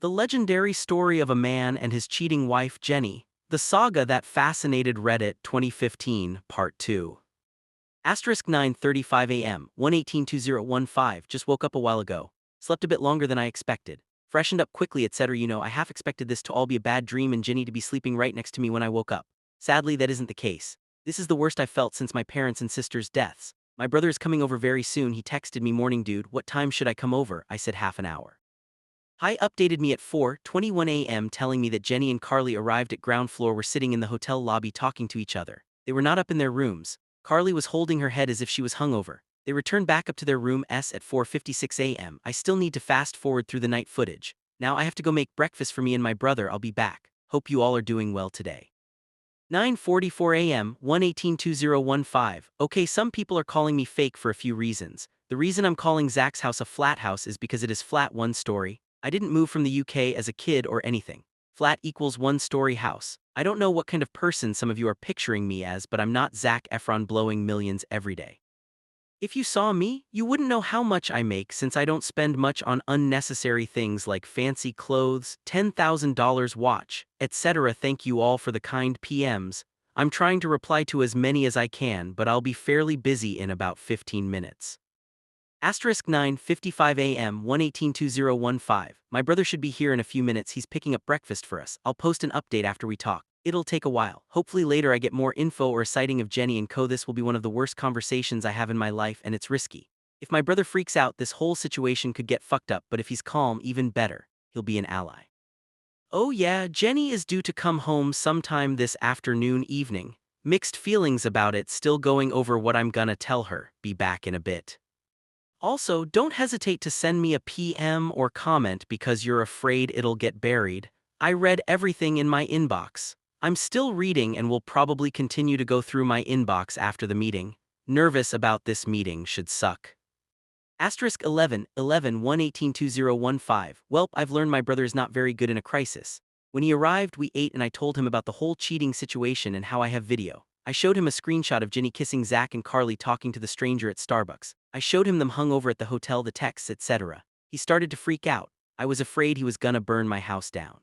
The legendary story of a man and his cheating wife Jenny, the saga that fascinated Reddit 2015, Part 2. Asterisk 9:35 a.m., 1/18/2015, just woke up a while ago. Slept a bit longer than I expected. Freshened up quickly, etc. I half expected this to all be a bad dream and Jenny to be sleeping right next to me when I woke up. Sadly, that isn't the case. This is the worst I've felt since my parents' and sister's deaths. My brother is coming over very soon. He texted me, "Morning dude, what time should I come over?" I said half an hour. Hi updated me at 4:21 a.m. telling me that Jenny and Carly arrived at ground floor, were sitting in the hotel lobby talking to each other. They were not up in their rooms. Carly was holding her head as if she was hungover. They returned back up to their room at 4:56 a.m. I still need to fast forward through the night footage. Now I have to go make breakfast for me and my brother. I'll be back. Hope you all are doing well today. 9:44 a.m., 1/18/2015. Okay, some people are calling me fake for a few reasons. The reason I'm calling Zach's house a flat house is because it is flat, one story. I didn't move from the UK as a kid or anything. Flat equals one-story house. I don't know what kind of person some of you are picturing me as, but I'm not Zac Efron blowing millions every day. If you saw me, you wouldn't know how much I make since I don't spend much on unnecessary things like fancy clothes, $10,000 watch, etc. Thank you all for the kind PMs. I'm trying to reply to as many as I can, but I'll be fairly busy in about 15 minutes. Asterisk 9:55 a.m., 1/18/2015. My brother should be here in a few minutes. He's picking up breakfast for us. I'll post an update after we talk. It'll take a while. Hopefully later I get more info or a sighting of Jenny and co. This will be one of the worst conversations I have in my life, and it's risky. If my brother freaks out, this whole situation could get fucked up, but if he's calm, even better. He'll be an ally. Oh yeah, Jenny is due to come home sometime this afternoon evening. Mixed feelings about it, still going over what I'm gonna tell her. Be back in a bit. Also, don't hesitate to send me a PM or comment because you're afraid it'll get buried. I read everything in my inbox. I'm still reading and will probably continue to go through my inbox after the meeting. Nervous about this meeting, should suck. Asterisk 11/1/18/2015. Welp, I've learned my brother is not very good in a crisis. When he arrived, we ate and I told him about the whole cheating situation and how I have video. I showed him a screenshot of Ginny kissing Zach and Carly talking to the stranger at Starbucks. I showed him them hung over at the hotel, the texts, etc. He started to freak out. I was afraid he was gonna burn my house down.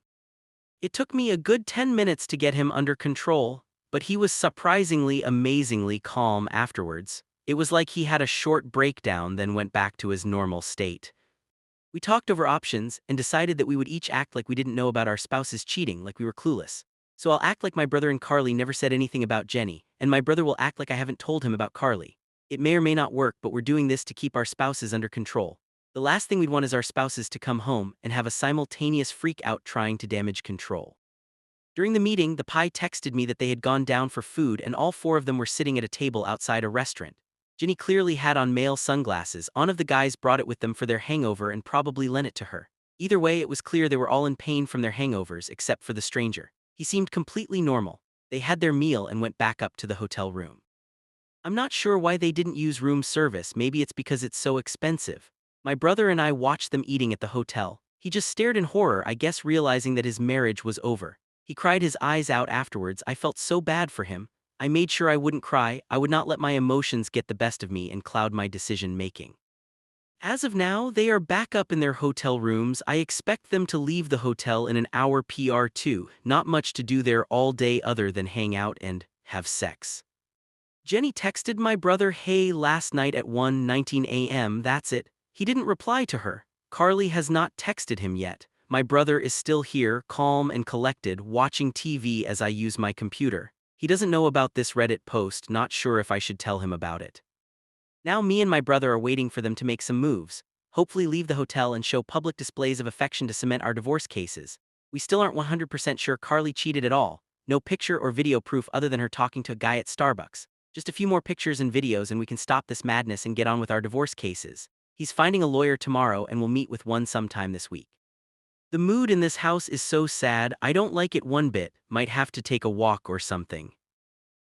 It took me a good 10 minutes to get him under control, but he was surprisingly, amazingly calm afterwards. It was like he had a short breakdown, then went back to his normal state. We talked over options and decided that we would each act like we didn't know about our spouses cheating, like we were clueless. So I'll act like my brother and Carly never said anything about Jenny, and my brother will act like I haven't told him about Carly. It may or may not work, but we're doing this to keep our spouses under control. The last thing we'd want is our spouses to come home and have a simultaneous freak out trying to damage control. During the meeting, the Pi texted me that they had gone down for food and all four of them were sitting at a table outside a restaurant. Jenny clearly had on male sunglasses. One of the guys brought it with them for their hangover and probably lent it to her. Either way, it was clear they were all in pain from their hangovers except for the stranger. He seemed completely normal. They had their meal and went back up to the hotel room. I'm not sure why they didn't use room service. Maybe it's because it's so expensive. My brother and I watched them eating at the hotel. He just stared in horror, I guess realizing that his marriage was over. He cried his eyes out afterwards. I felt so bad for him. I made sure I wouldn't cry. I would not let my emotions get the best of me and cloud my decision making. As of now, they are back up in their hotel rooms. I expect them to leave the hotel in an hour. pt2. Not much to do there all day other than hang out and have sex. Jenny texted my brother, "Hey, last night at 1:19 a.m. That's it." He didn't reply to her. Carly has not texted him yet. My brother is still here, calm and collected, watching TV as I use my computer. He doesn't know about this Reddit post, not sure if I should tell him about it. Now me and my brother are waiting for them to make some moves, hopefully leave the hotel and show public displays of affection to cement our divorce cases. We still aren't 100% sure Carly cheated at all. No picture or video proof other than her talking to a guy at Starbucks. Just a few more pictures and videos and we can stop this madness and get on with our divorce cases. He's finding a lawyer tomorrow and we'll meet with one sometime this week. The mood in this house is so sad, I don't like it one bit. Might have to take a walk or something.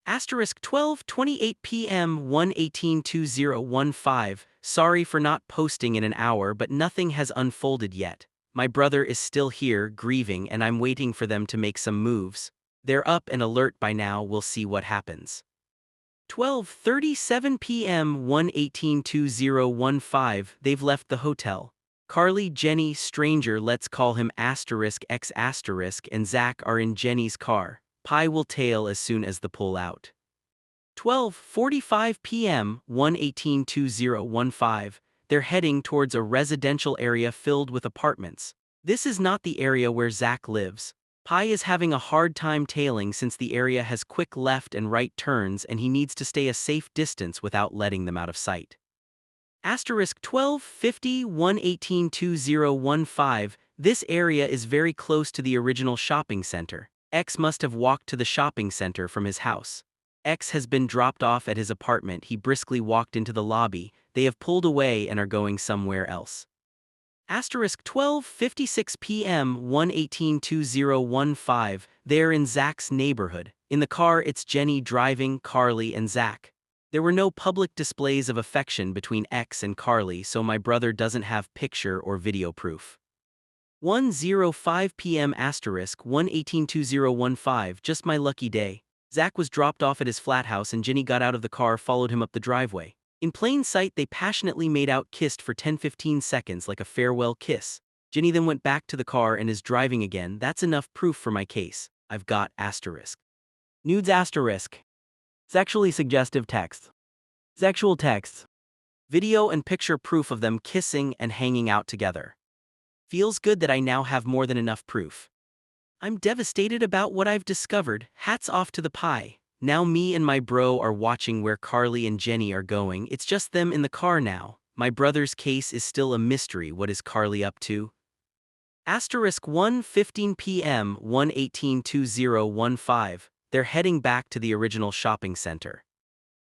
Asterisk 12:28 p.m. 1/18/2015. Sorry for not posting in an hour, but nothing has unfolded yet. My brother is still here, grieving, and I'm waiting for them to make some moves. They're up and alert by now, we'll see what happens. 12:37 p.m. 1/18/2015. They've left the hotel. Carly, Jenny, stranger, let's call him *x*, and Zach are in Jenny's car. Pi will tail as soon as the pull out. 12:45 p.m. 118-2015. They're heading towards a residential area filled with apartments. This is not the area where Zach lives. Pi is having a hard time tailing since the area has quick left and right turns and he needs to stay a safe distance without letting them out of sight. Asterisk 12:50 118-2015. This area is very close to the original shopping center. X must have walked to the shopping center from his house. X has been dropped off at his apartment. He briskly walked into the lobby. They have pulled away and are going somewhere else. Asterisk 12:56 p.m. 118-2015. They're in Zach's neighborhood. In the car, it's Jenny driving, Carly and Zach. There were no public displays of affection between X and Carly, so my brother doesn't have picture or video proof. 1:05 p.m. Asterisk 118-2015. Just my lucky day. Zach was dropped off at his flat house and Jenny got out of the car, followed him up the driveway. In plain sight, they passionately made out, kissed for 10-15 seconds like a farewell kiss. Jenny then went back to the car and is driving again. That's enough proof for my case. I've got asterisk. Nudes asterisk. Sexually suggestive text. Sexual texts. Video and picture proof of them kissing and hanging out together. Feels good that I now have more than enough proof. I'm devastated about what I've discovered. Hats off to the Pi. Now me and my bro are watching where Carly and Jenny are going. It's just them in the car now. My brother's case is still a mystery. What is Carly up to? Asterisk 1:15 p.m. 118-2015. They're heading back to the original shopping center.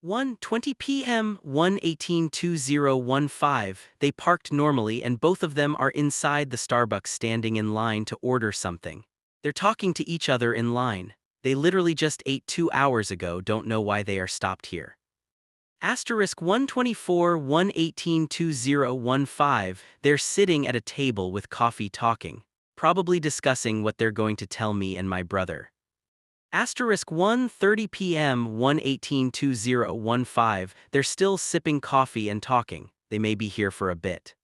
1:20 p.m. 118-2015. They parked normally and both of them are inside the Starbucks standing in line to order something. They're talking to each other in line. They literally just ate 2 hours ago, don't know why they are stopped here. Asterisk 124 118-2015. They're sitting at a table with coffee talking, probably discussing what they're going to tell me and my brother. Asterisk 1:30 p.m. 118-2015. They're still sipping coffee and talking. They may be here for a bit.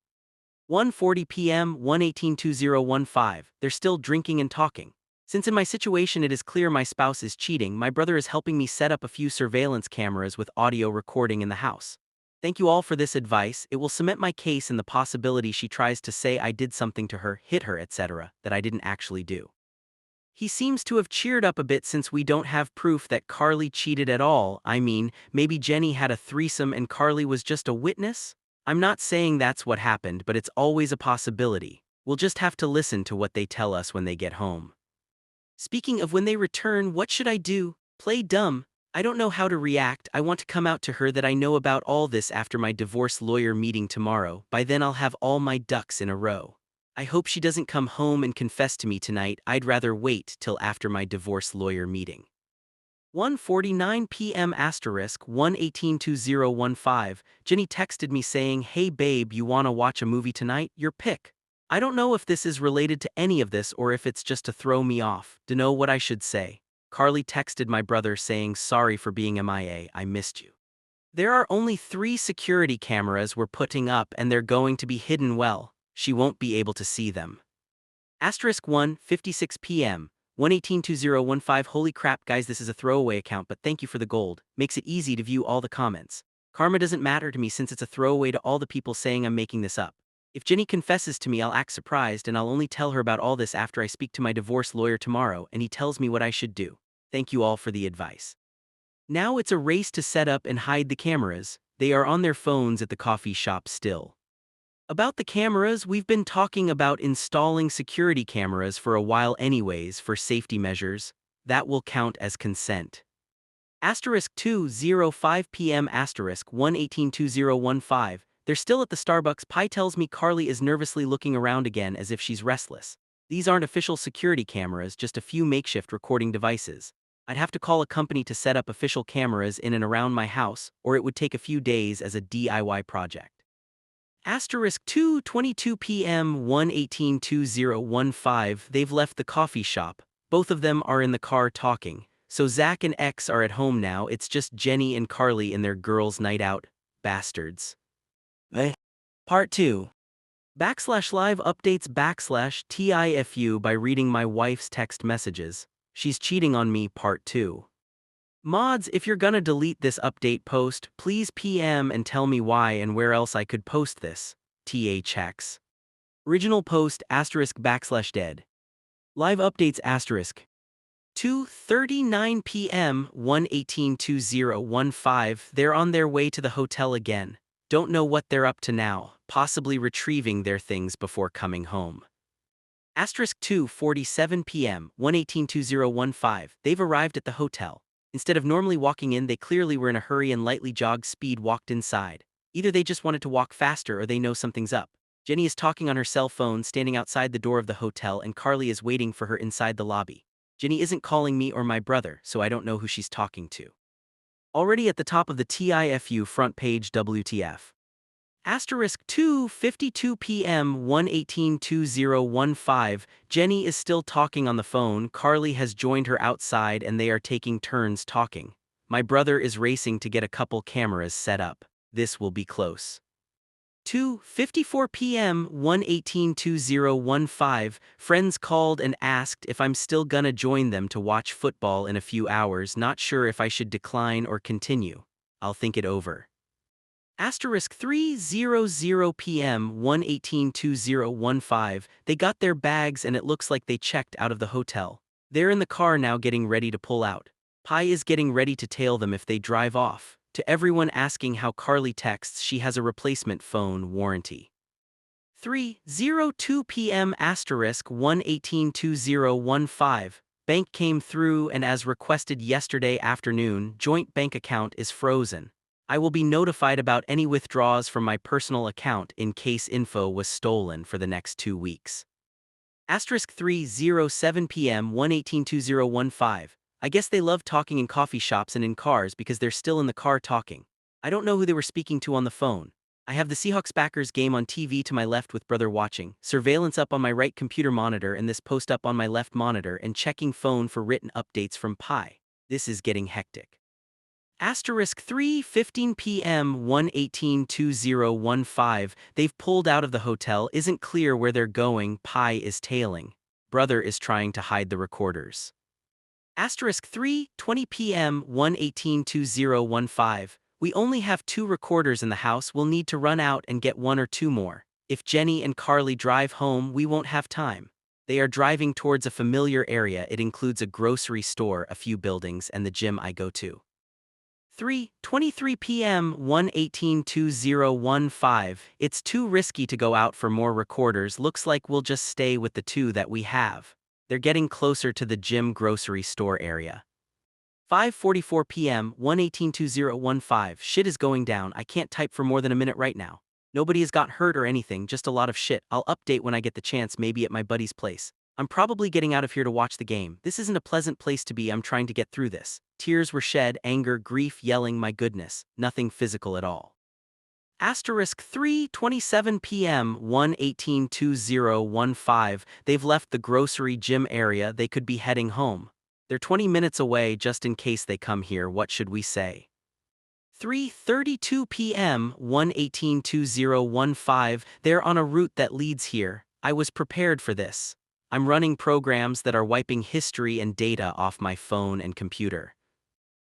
1:40 p.m. 118-2015. They're still drinking and talking. Since in my situation it is clear my spouse is cheating, my brother is helping me set up a few surveillance cameras with audio recording in the house. Thank you all for this advice. It will cement my case and the possibility she tries to say I did something to her, hit her, etc., that I didn't actually do. He seems to have cheered up a bit since we don't have proof that Carly cheated at all. I mean, maybe Jenny had a threesome and Carly was just a witness? I'm not saying that's what happened, but it's always a possibility. We'll just have to listen to what they tell us when they get home. Speaking of when they return, what should I do? Play dumb? I don't know how to react. I want to come out to her that I know about all this after my divorce lawyer meeting tomorrow. By then I'll have all my ducks in a row. I hope she doesn't come home and confess to me tonight. I'd rather wait till after my divorce lawyer meeting. 1:49 p.m. Asterisk 118-2015. Jenny texted me saying, "Hey babe, you wanna watch a movie tonight? Your pick." I don't know if this is related to any of this or if it's just to throw me off. Dunno what I should say. Carly texted my brother saying, "Sorry for being MIA, I missed you." There are only 3 security cameras we're putting up and they're going to be hidden well. She won't be able to see them. Asterisk 1:56 p.m. 118-2015. Holy crap guys, this is a throwaway account, but thank you for the gold. Makes it easy to view all the comments. Karma doesn't matter to me since it's a throwaway to all the people saying I'm making this up. If Jenny confesses to me, I'll act surprised and I'll only tell her about all this after I speak to my divorce lawyer tomorrow and he tells me what I should do. Thank you all for the advice. Now it's a race to set up and hide the cameras. They are on their phones at the coffee shop still. About the cameras, we've been talking about installing security cameras for a while anyways for safety measures. That will count as consent. Asterisk 2:05 p.m. Asterisk 118-2015. They're still at the Starbucks. Pi tells me Carly is nervously looking around again as if she's restless. These aren't official security cameras, just a few makeshift recording devices. I'd have to call a company to set up official cameras in and around my house, or it would take a few days as a DIY project. Asterisk 2:22 p.m. 118-2015. They've left the coffee shop. Both of them are in the car talking. So Zach and X are at home now. It's just Jenny and Carly in their girls' night out. Bastards. Part 2. Live updates TIFU by reading my wife's text messages. She's cheating on me part 2. Mods, if you're gonna delete this update post, please PM and tell me why and where else I could post this. TA checks. Original post *dead. Live updates * 2:39 p.m. 1/18/2015. They're on their way to the hotel again. Don't know what they're up to now, possibly retrieving their things before coming home. * 2:47 p.m. 1/18/2015. They've arrived at the hotel. Instead of normally walking in, they clearly were in a hurry and lightly jogged speed walked inside. Either they just wanted to walk faster or they know something's up. Jenny is talking on her cell phone, standing outside the door of the hotel, and Carly is waiting for her inside the lobby. Jenny isn't calling me or my brother, so I don't know who she's talking to. Already at the top of the TIFU front page, WTF. * 2:52 p.m. 1/18/2015. Jenny is still talking on the phone. Carly has joined her outside and they are taking turns talking. My brother is racing to get a couple cameras set up. This will be close. 2:54 p.m. 1/18/2015. Friends called and asked if I'm still gonna join them to watch football in a few hours. Not sure if I should decline or continue. I'll think it over. * 3:00 p.m. 1/18/2015. They got their bags and it looks like they checked out of the hotel. They're in the car now getting ready to pull out. Pi is getting ready to tail them if they drive off. To everyone asking how Carly texts, she has a replacement phone warranty. 3:02 p.m. * 1/18/2015. Bank came through and as requested yesterday afternoon, joint bank account is frozen. I will be notified about any withdrawals from my personal account in case info was stolen for the next 2 weeks. * 3:07 p.m. 1/18/2015. I guess they love talking in coffee shops and in cars because they're still in the car talking. I don't know who they were speaking to on the phone. I have the Seahawks Packers game on TV to my left with brother watching, surveillance up on my right computer monitor and this post up on my left monitor and checking phone for written updates from Pi. This is getting hectic. * 3:15 p.m. 1/18/2015. They've pulled out of the hotel, isn't clear where they're going, Pi is tailing. Brother is trying to hide the recorders. * 3:20 p.m. 1/18/2015. We only have 2 recorders in the house, we'll need to run out and get 1 or 2 more. If Jenny and Carly drive home, we won't have time. They are driving towards a familiar area. It includes a grocery store, a few buildings, and the gym I go to. 3:23 p.m. 1/18/2015. It's too risky to go out for more recorders. Looks like we'll just stay with the 2 that we have. They're getting closer to the gym grocery store area. 5:44 p.m. 1/18/2015. Shit is going down. I can't type for more than a minute right now. Nobody has got hurt or anything, just a lot of shit. I'll update when I get the chance, maybe at my buddy's place. I'm probably getting out of here to watch the game. This isn't a pleasant place to be. I'm trying to get through this. Tears were shed, anger, grief, yelling, my goodness. Nothing physical at all. * 3:27 p.m. 1/18/2015. They've left the grocery gym area. They could be heading home. They're 20 minutes away. Just in case they come here, what should we say? 3:32 p.m. 1/18/2015. They're on a route that leads here. I was prepared for this. I'm running programs that are wiping history and data off my phone and computer.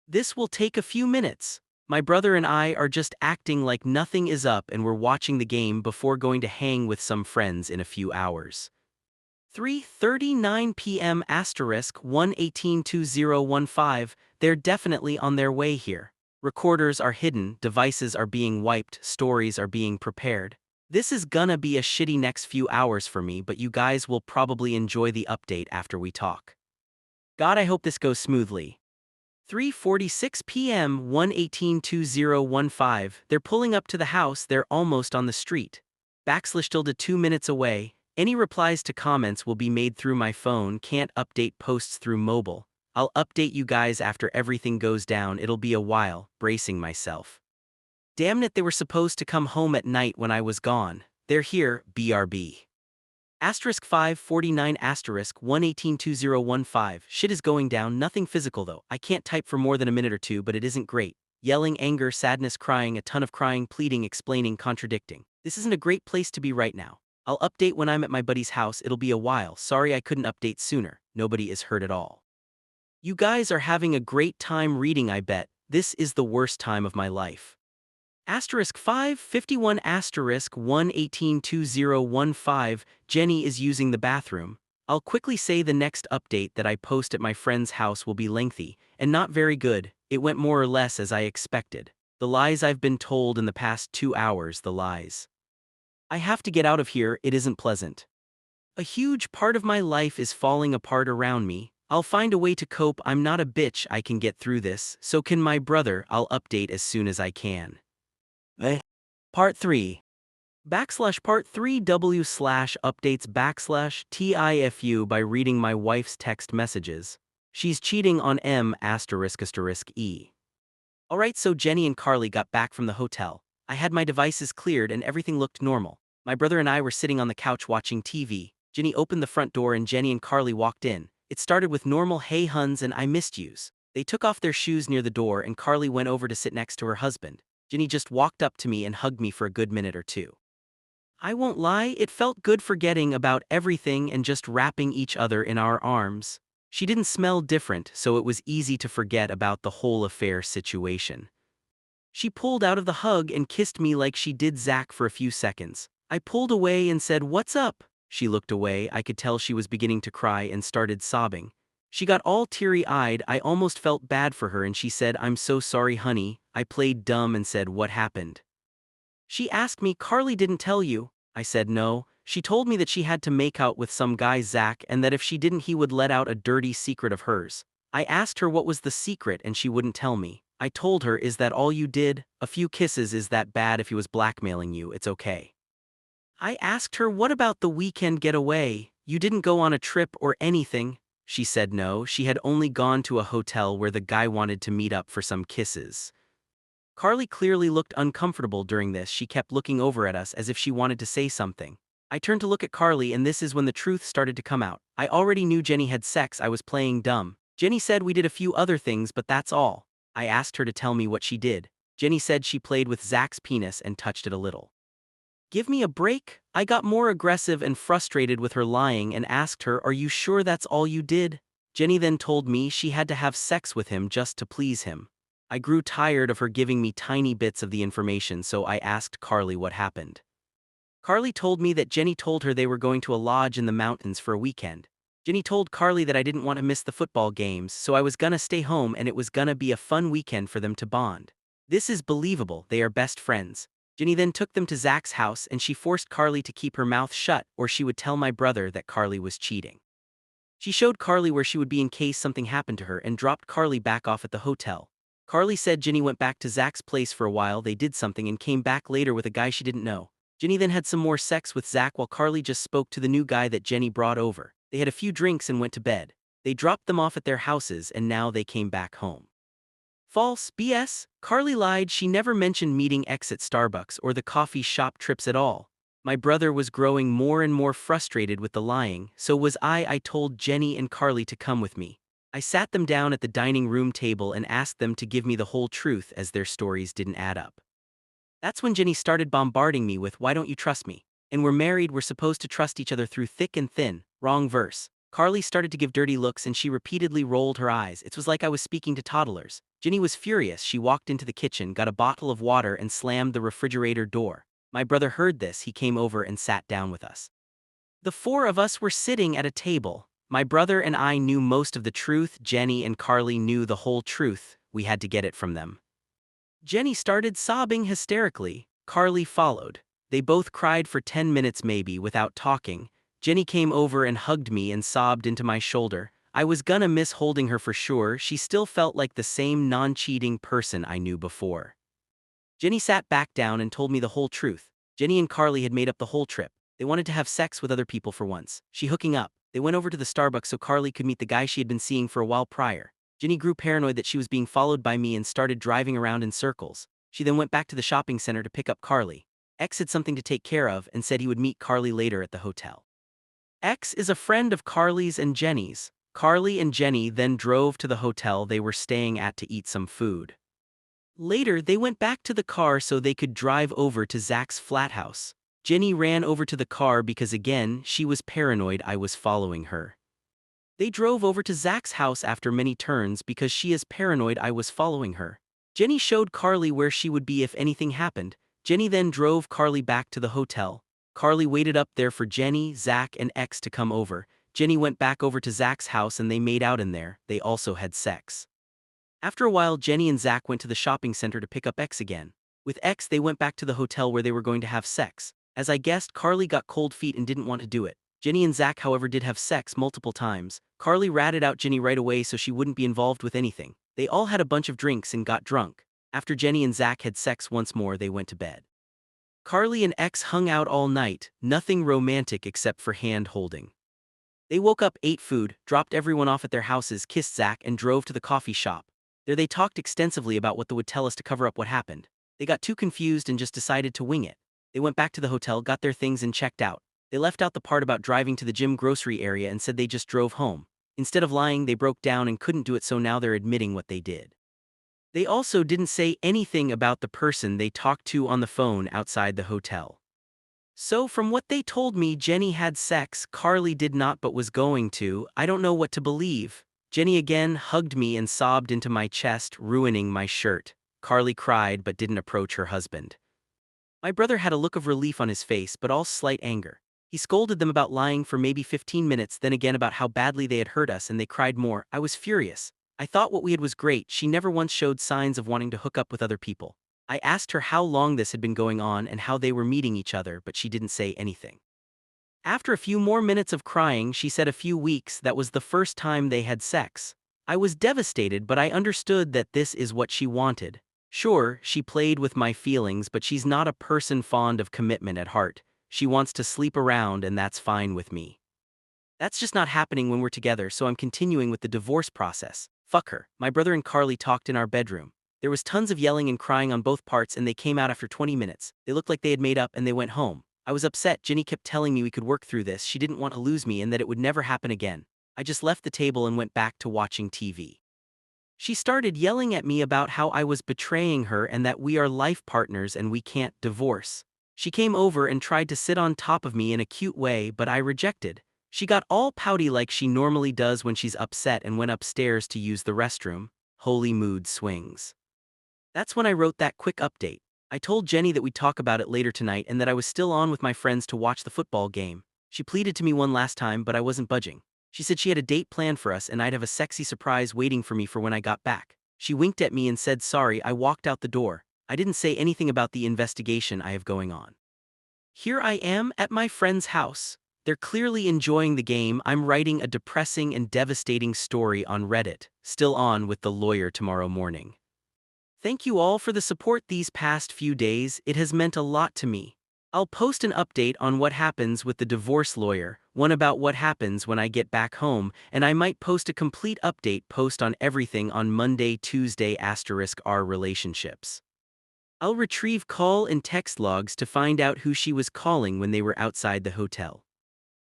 This will take a few minutes. My brother and I are just acting like nothing is up and we're watching the game before going to hang with some friends in a few hours. 3:39 p.m. * 1/18/2015. They're definitely on their way here. Recorders are hidden, devices are being wiped, stories are being prepared. This is gonna be a shitty next few hours for me, but you guys will probably enjoy the update after we talk. God, I hope this goes smoothly. 3:46 p.m. 1/18/2015. They're pulling up to the house. They're almost on the street. * 2 minutes away. Any replies to comments will be made through my phone. Can't update posts through mobile. I'll update you guys after everything goes down. It'll be a while. Bracing myself. Damn it, they were supposed to come home at night when I was gone. They're here. BRB. * 5:49 * 1/18/2015. Shit is going down. Nothing physical though. I can't type for more than a minute or 2, but it isn't great. Yelling, anger, sadness, crying, a ton of crying, pleading, explaining, contradicting. This isn't a great place to be right now. I'll update when I'm at my buddy's house, it'll be a while, sorry I couldn't update sooner, nobody is hurt at all. You guys are having a great time reading, I bet, this is the worst time of my life. Asterisk 551 asterisk 1182015, Jenny is using the bathroom. I'll quickly say the next update that I post at my friend's house will be lengthy, and not very good, it went more or less as I expected. The lies I've been told in the past 2 hours, the lies. I have to get out of here, it isn't pleasant. A huge part of my life is falling apart around me. I'll find a way to cope, I'm not a bitch, I can get through this, so can my brother, I'll update as soon as I can. Part 3. Part 3 W updates TIFU by reading my wife's text messages. She's cheating on M **E. Alright, so Jenny and Carly got back from the hotel. I had my devices cleared and everything looked normal. My brother and I were sitting on the couch watching TV. Jenny opened the front door and Jenny and Carly walked in. It started with normal "Hey huns" and "I missed yous." They took off their shoes near the door and Carly went over to sit next to her husband. Jenny just walked up to me and hugged me for a good minute or two. I won't lie, it felt good forgetting about everything and just wrapping each other in our arms. She didn't smell different, so it was easy to forget about the whole affair situation. She pulled out of the hug and kissed me like she did Zach for a few seconds. I pulled away and said, "What's up?" She looked away, I could tell she was beginning to cry and started sobbing. She got all teary-eyed, I almost felt bad for her and she said, "I'm so sorry honey." I played dumb and said, "What happened?" She asked me, "Carly didn't tell you?" I said no. She told me that she had to make out with some guy Zach and that if she didn't he would let out a dirty secret of hers. I asked her what was the secret and she wouldn't tell me. I told her, "Is that all you did? A few kisses, is that bad? If he was blackmailing you, it's okay." I asked her, "What about the weekend getaway? You didn't go on a trip or anything?" She said no, she had only gone to a hotel where the guy wanted to meet up for some kisses. Carly clearly looked uncomfortable during this, she kept looking over at us as if she wanted to say something. I turned to look at Carly and this is when the truth started to come out. I already knew Jenny had sex, I was playing dumb. Jenny said we did a few other things but that's all. I asked her to tell me what she did. Jenny said she played with Zach's penis and touched it a little. Give me a break? I got more aggressive and frustrated with her lying and asked her, "Are you sure that's all you did?" Jenny then told me she had to have sex with him just to please him. I grew tired of her giving me tiny bits of the information, so I asked Carly what happened. Carly told me that Jenny told her they were going to a lodge in the mountains for a weekend. Jenny told Carly that I didn't want to miss the football games, so I was gonna stay home and it was gonna be a fun weekend for them to bond. This is believable, they are best friends. Jenny then took them to Zach's house and she forced Carly to keep her mouth shut or she would tell my brother that Carly was cheating. She showed Carly where she would be in case something happened to her and dropped Carly back off at the hotel. Carly said Jenny went back to Zach's place for a while, they did something and came back later with a guy she didn't know. Jenny then had some more sex with Zach while Carly just spoke to the new guy that Jenny brought over. They had a few drinks and went to bed. They dropped them off at their houses and now they came back home. False, BS. Carly lied, she never mentioned meeting X at Starbucks or the coffee shop trips at all. My brother was growing more and more frustrated with the lying, so was I. I told Jenny and Carly to come with me. I sat them down at the dining room table and asked them to give me the whole truth as their stories didn't add up. That's when Jenny started bombarding me with, "Why don't you trust me? And we're married, we're supposed to trust each other through thick and thin." Wrong verse. Carly started to give dirty looks and she repeatedly rolled her eyes. It was like I was speaking to toddlers. Jenny was furious, she walked into the kitchen, got a bottle of water and slammed the refrigerator door. My brother heard this, he came over and sat down with us. The four of us were sitting at a table. My brother and I knew most of the truth, Jenny and Carly knew the whole truth, we had to get it from them. Jenny started sobbing hysterically, Carly followed. They both cried for 10 minutes maybe without talking. Jenny came over and hugged me and sobbed into my shoulder. I was gonna miss holding her for sure, she still felt like the same non-cheating person I knew before. Jenny sat back down and told me the whole truth. Jenny and Carly had made up the whole trip. They wanted to have sex with other people for once. She hooking up. They went over to the Starbucks so Carly could meet the guy she had been seeing for a while prior. Jenny grew paranoid that she was being followed by me and started driving around in circles. She then went back to the shopping center to pick up Carly. X had something to take care of and said he would meet Carly later at the hotel. X is a friend of Carly's and Jenny's. Carly and Jenny then drove to the hotel they were staying at to eat some food. Later, they went back to the car so they could drive over to Zach's flat house. Jenny ran over to the car because again, she was paranoid I was following her. They drove over to Zach's house after many turns because she is paranoid I was following her. Jenny showed Carly where she would be if anything happened. Jenny then drove Carly back to the hotel. Carly waited up there for Jenny, Zach, and X to come over. Jenny went back over to Zach's house and they made out in there. They also had sex. After a while, Jenny and Zach went to the shopping center to pick up X again. With X, they went back to the hotel where they were going to have sex. As I guessed, Carly got cold feet and didn't want to do it. Jenny and Zach, however, did have sex multiple times. Carly ratted out Jenny right away so she wouldn't be involved with anything. They all had a bunch of drinks and got drunk. After Jenny and Zach had sex once more, they went to bed. Carly and X hung out all night, nothing romantic except for hand-holding. They woke up, ate food, dropped everyone off at their houses, kissed Zach, and drove to the coffee shop. There they talked extensively about what they would tell us to cover up what happened. They got too confused and just decided to wing it. They went back to the hotel, got their things, and checked out. They left out the part about driving to the gym grocery area and said they just drove home. Instead of lying, they broke down and couldn't do it, so now they're admitting what they did. They also didn't say anything about the person they talked to on the phone outside the hotel. So from what they told me, Jenny had sex, Carly did not but was going to. I don't know what to believe. Jenny again hugged me and sobbed into my chest, ruining my shirt. Carly cried but didn't approach her husband. My brother had a look of relief on his face but all slight anger. He scolded them about lying for maybe 15 minutes, then again about how badly they had hurt us, and they cried more. I was furious. I thought what we had was great. She never once showed signs of wanting to hook up with other people. I asked her how long this had been going on and how they were meeting each other, but she didn't say anything. After a few more minutes of crying, she said a few weeks. That was the first time they had sex. I was devastated, but I understood that this is what she wanted. Sure, she played with my feelings, but she's not a person fond of commitment at heart. She wants to sleep around, and that's fine with me. That's just not happening when we're together, so I'm continuing with the divorce process. Fuck her. My brother and Carly talked in our bedroom. There was tons of yelling and crying on both parts, and they came out after 20 minutes. They looked like they had made up and they went home. I was upset. Jenny kept telling me we could work through this. She didn't want to lose me and that it would never happen again. I just left the table and went back to watching TV. She started yelling at me about how I was betraying her and that we are life partners and we can't divorce. She came over and tried to sit on top of me in a cute way, but I rejected. She got all pouty like she normally does when she's upset and went upstairs to use the restroom. Holy mood swings. That's when I wrote that quick update. I told Jenny that we'd talk about it later tonight and that I was still on with my friends to watch the football game. She pleaded to me one last time, but I wasn't budging. She said she had a date planned for us and I'd have a sexy surprise waiting for me for when I got back. She winked at me and said sorry. I walked out the door. I didn't say anything about the investigation I have going on. Here I am at my friend's house. They're clearly enjoying the game. I'm writing a depressing and devastating story on Reddit, still on with the lawyer tomorrow morning. Thank you all for the support these past few days. It has meant a lot to me. I'll post an update on what happens with the divorce lawyer, one about what happens when I get back home, and I might post a complete update post on everything on Monday, Tuesday * our relationships. I'll retrieve call and text logs to find out who she was calling when they were outside the hotel.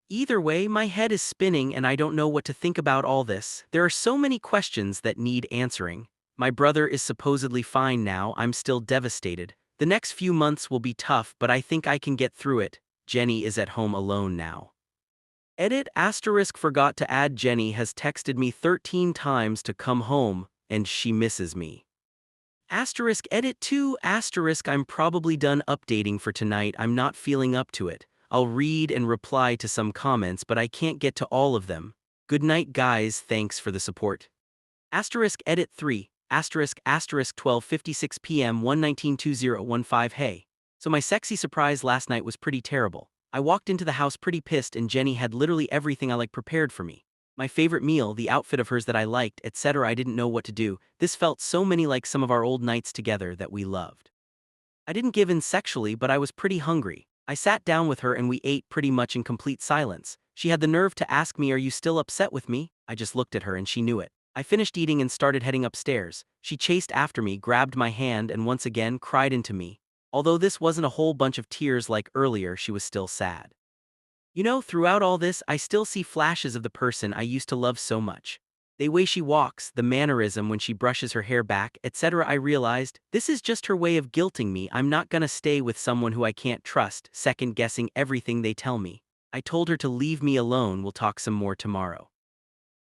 Either way, my head is spinning and I don't know what to think about all this. There are so many questions that need answering. My brother is supposedly fine now. I'm still devastated. The next few months will be tough, but I think I can get through it. Jenny is at home alone now. Edit * forgot to add Jenny has texted me 13 times to come home, and she misses me. Edit 2 * I'm probably done updating for tonight. I'm not feeling up to it. I'll read and reply to some comments, but I can't get to all of them. Good night, guys. Thanks for the support. Edit 3 * 12:56 p.m. 1/19/2015. Hey. So my sexy surprise last night was pretty terrible. I walked into the house pretty pissed and Jenny had literally everything I like prepared for me. My favorite meal, the outfit of hers that I liked, etc. I didn't know what to do. This felt so many like some of our old nights together that we loved. I didn't give in sexually, but I was pretty hungry. I sat down with her and we ate pretty much in complete silence. She had the nerve to ask me, "Are you still upset with me?" I just looked at her and she knew it. I finished eating and started heading upstairs. She chased after me, grabbed my hand, and once again cried into me. Although this wasn't a whole bunch of tears like earlier, she was still sad. You know, throughout all this, I still see flashes of the person I used to love so much. The way she walks, the mannerism when she brushes her hair back, etc. I realized, this is just her way of guilting me. I'm not gonna stay with someone who I can't trust, second-guessing everything they tell me. I told her to leave me alone, we'll talk some more tomorrow.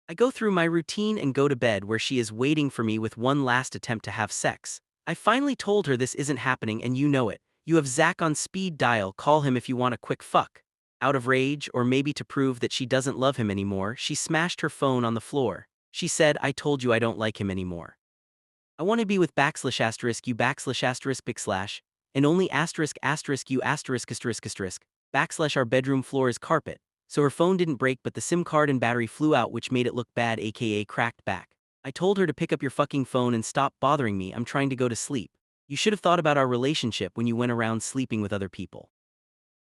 I go through my routine and go to bed where she is waiting for me with one last attempt to have sex. I finally told her this isn't happening and you know it. You have Zach on speed dial, call him if you want a quick fuck. Out of rage, or maybe to prove that she doesn't love him anymore, she smashed her phone on the floor. She said, I told you I don't like him anymore. I want to be with backslash asterisk you backslash asterisk big slash, and only asterisk asterisk you asterisk asterisk asterisk, backslash our bedroom floor is carpet. So her phone didn't break but the SIM card and battery flew out, which made it look bad, aka cracked back. I told her to pick up your fucking phone and stop bothering me, I'm trying to go to sleep. You should have thought about our relationship when you went around sleeping with other people.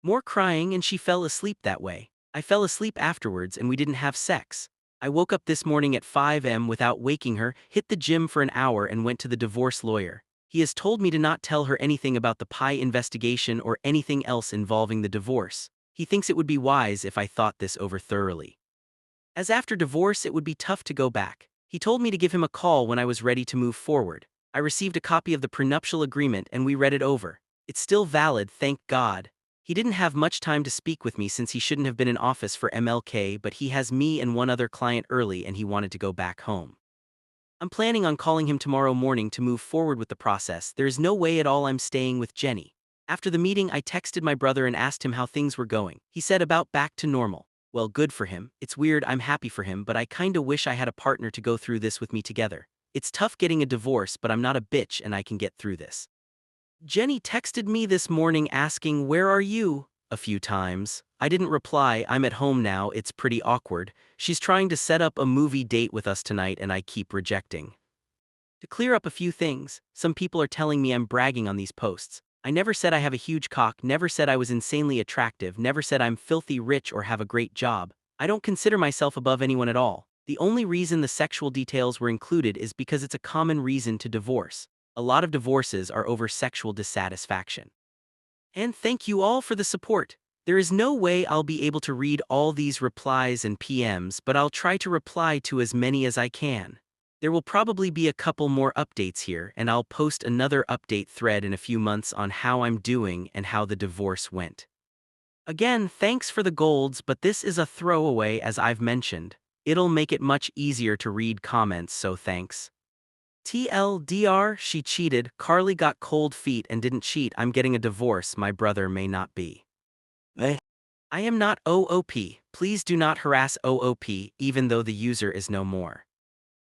More crying and she fell asleep that way. I fell asleep afterwards and we didn't have sex. I woke up this morning at 5 a.m. without waking her, hit the gym for an hour and went to the divorce lawyer. He has told me to not tell her anything about the pie investigation or anything else involving the divorce. He thinks it would be wise if I thought this over thoroughly, as after divorce it would be tough to go back. He told me to give him a call when I was ready to move forward. I received a copy of the prenuptial agreement and we read it over. It's still valid, thank God. He didn't have much time to speak with me since he shouldn't have been in office for MLK, but he has me and one other client early and he wanted to go back home. I'm planning on calling him tomorrow morning to move forward with the process. There is no way at all I'm staying with Jenny. After the meeting I texted my brother and asked him how things were going. He said about back to normal. Well, good for him. It's weird, I'm happy for him, but I kinda wish I had a partner to go through this with me together. It's tough getting a divorce, but I'm not a bitch and I can get through this. Jenny texted me this morning asking, where are you? A few times. I didn't reply, I'm at home now, it's pretty awkward. She's trying to set up a movie date with us tonight and I keep rejecting. To clear up a few things, some people are telling me I'm bragging on these posts. I never said I have a huge cock, never said I was insanely attractive, never said I'm filthy rich or have a great job. I don't consider myself above anyone at all. The only reason the sexual details were included is because it's a common reason to divorce. A lot of divorces are over sexual dissatisfaction. And thank you all for the support. There is no way I'll be able to read all these replies and PMs, but I'll try to reply to as many as I can. There will probably be a couple more updates here, and I'll post another update thread in a few months on how I'm doing and how the divorce went. Again, thanks for the golds, but this is a throwaway as I've mentioned. It'll make it much easier to read comments, so thanks. TLDR, she cheated, Carly got cold feet and didn't cheat, I'm getting a divorce, my brother may not be. I am not OOP, please do not harass OOP even though the user is no more.